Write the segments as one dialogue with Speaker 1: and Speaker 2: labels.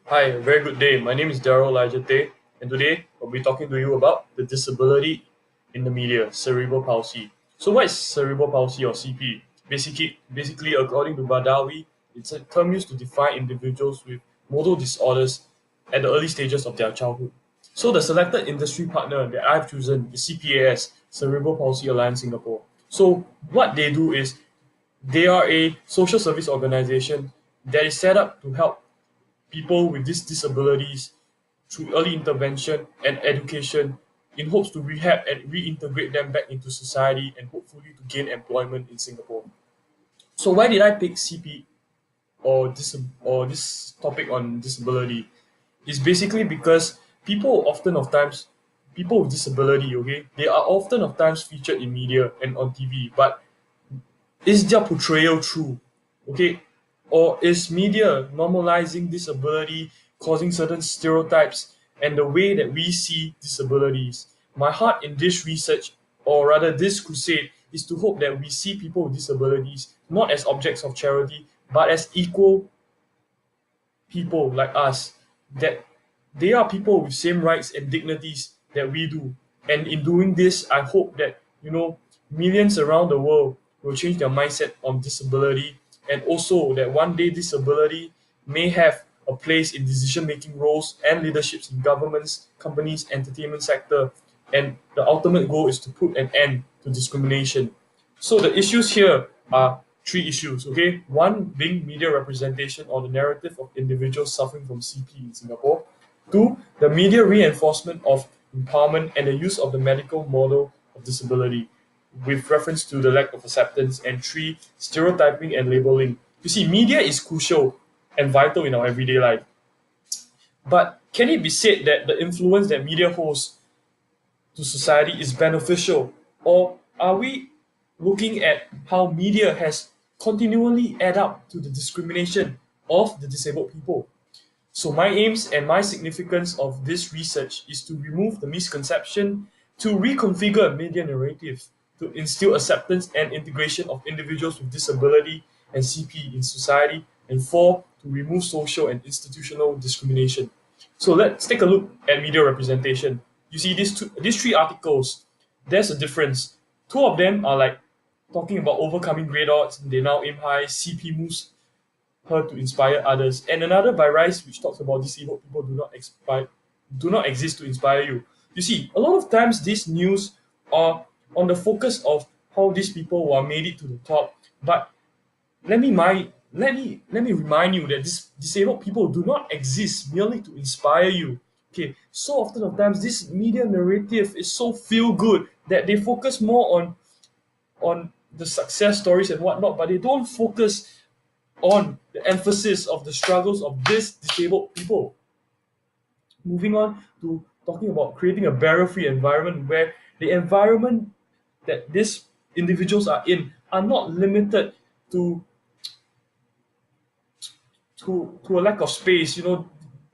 Speaker 1: Hi, a very good day. My name is Daryl Tay, and today I'll be talking to you about the disability in the media, cerebral palsy. So, what is cerebral palsy or CP? Basically, according to Badawi, it's a term used to define individuals with motor disorders at the early stages of their childhood. So, the selected industry partner that I've chosen is CPAS, Cerebral Palsy Alliance Singapore. So, what they do is they are a social service organization that is set up to help people with these disabilities through early intervention and education in hopes to rehab and reintegrate them back into society and hopefully to gain employment in Singapore. So why did I pick CP or this topic on disability? It's basically because people with disability, okay, they are often of times featured in media and on TV, but is their portrayal true? Okay, or is media normalizing disability, causing certain stereotypes and the way that we see disabilities? My heart in this research, or rather this crusade, is to hope that we see people with disabilities not as objects of charity, but as equal people like us, that they are people with same rights and dignities that we do. And in doing this, I hope that millions around the world will change their mindset on disability, and also that one day disability may have a place in decision making roles and leaderships in governments, companies, entertainment sector. And the ultimate goal is to put an end to discrimination. So the issues here are three issues, okay? One being media representation or the narrative of individuals suffering from CP in Singapore. Two, the media reinforcement of empowerment and the use of the medical model of disability with reference to the lack of acceptance. And three, stereotyping and labeling. You see, media is crucial and vital in our everyday life. But can it be said that the influence that media holds to society is beneficial? Or are we looking at how media has continually add up to the discrimination of the disabled people? So my aims and my significance of this research is to remove the misconception, to reconfigure media narrative, to instill acceptance and integration of individuals with disability and CP in society, and four, to remove social and institutional discrimination. So let's take a look at media representation. You see these three articles, there's a difference. Two of them are like talking about overcoming grade odds, they now aim high, CP moves her to inspire others. And another by Rise, which talks about disabled people do not exist to inspire you. You see, a lot of times these news are on the focus of how these people who are made it to the top. But let me remind you that these disabled people do not exist merely to inspire you. Okay, so often of times this media narrative is so feel good that they focus more on the success stories and whatnot, but they don't focus on the emphasis of the struggles of these disabled people. Moving on to talking about creating a barrier-free environment where the environment that these individuals are in are not limited to to a lack of space.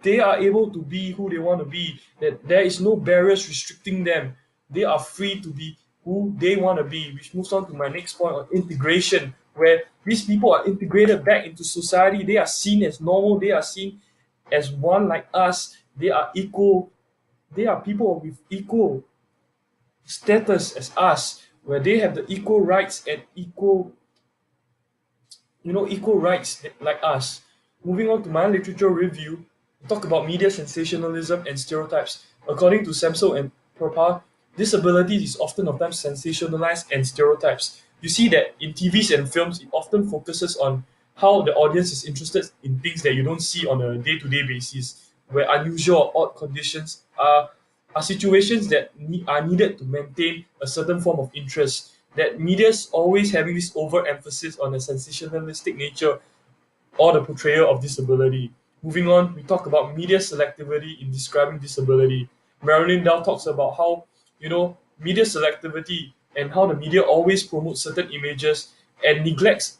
Speaker 1: They are able to be who they want to be. That there is no barriers restricting them. They are free to be who they want to be. Which moves on to my next point on integration, where these people are integrated back into society. They are seen as normal. They are seen as one like us. They are equal. They are people with equal status as us, where they have the equal rights and equal rights like us. Moving on to my literature review, we talk about media sensationalism and stereotypes. According to Samsel and Perpa, disability is often of times sensationalized and stereotypes. You see that in TVs and films, it often focuses on how the audience is interested in things that you don't see on a day-to-day basis, where unusual or odd conditions are situations that are needed to maintain a certain form of interest. That media's always having this overemphasis on the sensationalistic nature or the portrayal of disability. Moving on, we talk about media selectivity in describing disability. Marilyn Dow talks about how media selectivity and how the media always promotes certain images and neglects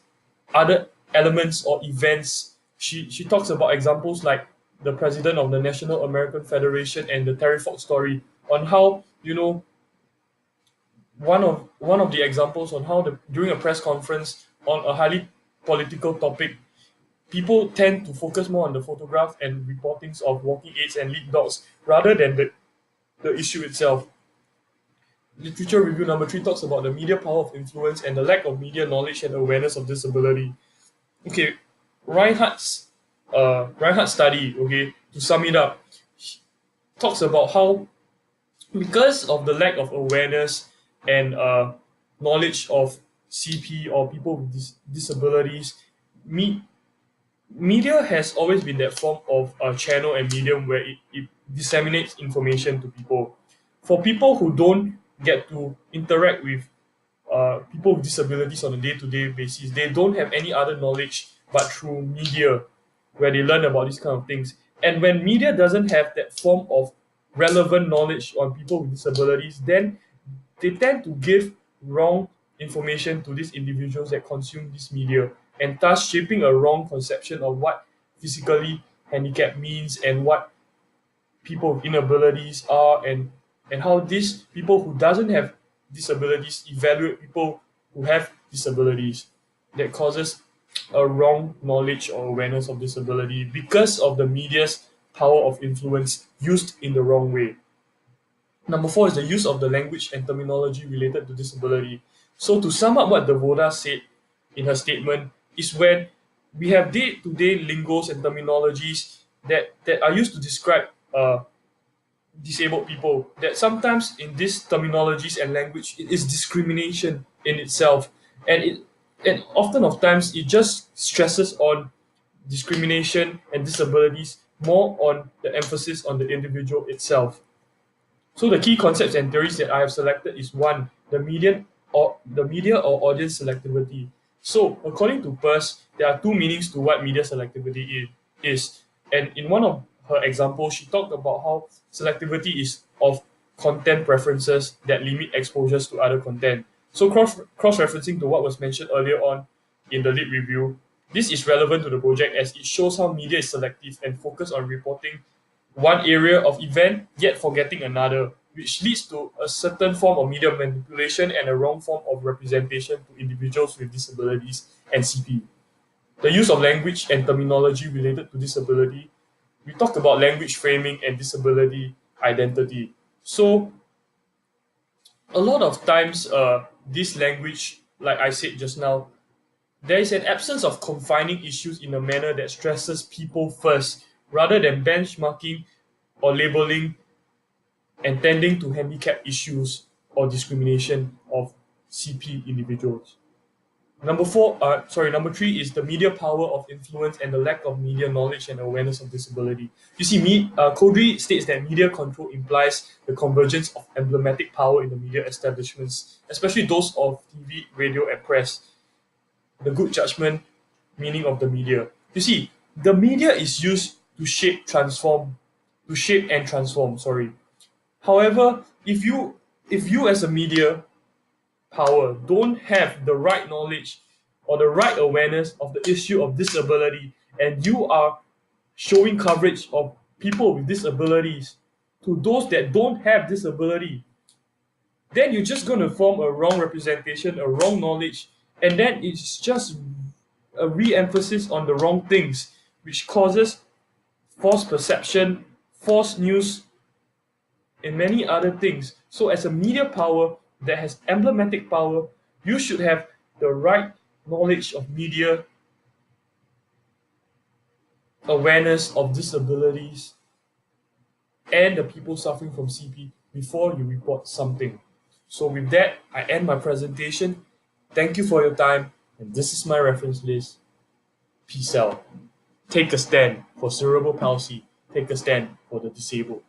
Speaker 1: other elements or events. She talks about examples like the president of the National American Federation and the Terry Fox story on how one of the examples on how during a press conference on a highly political topic, people tend to focus more on the photograph and reportings of walking aids and lead dogs rather than the issue itself. Literature review number 3 talks about the media power of influence and the lack of media knowledge and awareness of disability. Okay, Reinhardt's study, okay, to sum it up, talks about how because of the lack of awareness and knowledge of CP or people with disabilities, me, media has always been that form of channel and medium where it disseminates information to people. For people who don't get to interact with people with disabilities on a day-to-day basis, they don't have any other knowledge but through media where they learn about these kind of things. And when media doesn't have that form of relevant knowledge on people with disabilities, then they tend to give wrong information to these individuals that consume this media, and thus shaping a wrong conception of what physically handicapped means and what people with inabilities are, and how these people who doesn't have disabilities evaluate people who have disabilities, that causes a wrong knowledge or awareness of disability because of the media's power of influence used in the wrong way. Number 4 is the use of the language and terminology related to disability. So to sum up what Devoda said in her statement is when we have day-to-day lingos and terminologies that are used to describe disabled people, that sometimes in these terminologies and language it is discrimination in itself, and often of times it just stresses on discrimination and disabilities more on the emphasis on the individual itself. So the key concepts and theories that I have selected is one, the media or audience selectivity. So according to Peirce, there are two meanings to what media selectivity is. And in one of her examples, she talked about how selectivity is of content preferences that limit exposures to other content. So cross-referencing to what was mentioned earlier on in the lit review, this is relevant to the project as it shows how media is selective and focused on reporting one area of event yet forgetting another, which leads to a certain form of media manipulation and a wrong form of representation to individuals with disabilities and CP. The use of language and terminology related to disability. We talked about language framing and disability identity. So a lot of times, this language, like I said just now, there is an absence of confining issues in a manner that stresses people first, rather than benchmarking or labeling and tending to handicap issues or discrimination of CP individuals. Number 3 is the media power of influence and the lack of media knowledge and awareness of disability. You see, Kodri states that media control implies the convergence of emblematic power in the media establishments, especially those of TV, radio, and press. The good judgment meaning of the media. You see, the media is used to shape and transform. However, if you as a media power don't have the right knowledge or the right awareness of the issue of disability, and you are showing coverage of people with disabilities to those that don't have disability, then you're just going to form a wrong representation, a wrong knowledge, and then it's just a re-emphasis on the wrong things, which causes false perception, false news, and many other things. So as a media power that has emblematic power, you should have the right knowledge of media, awareness of disabilities, and the people suffering from CP before you report something. So with that, I end my presentation. Thank you for your time, and this is my reference list. Peace out. Take a stand for cerebral palsy. Take a stand for the disabled.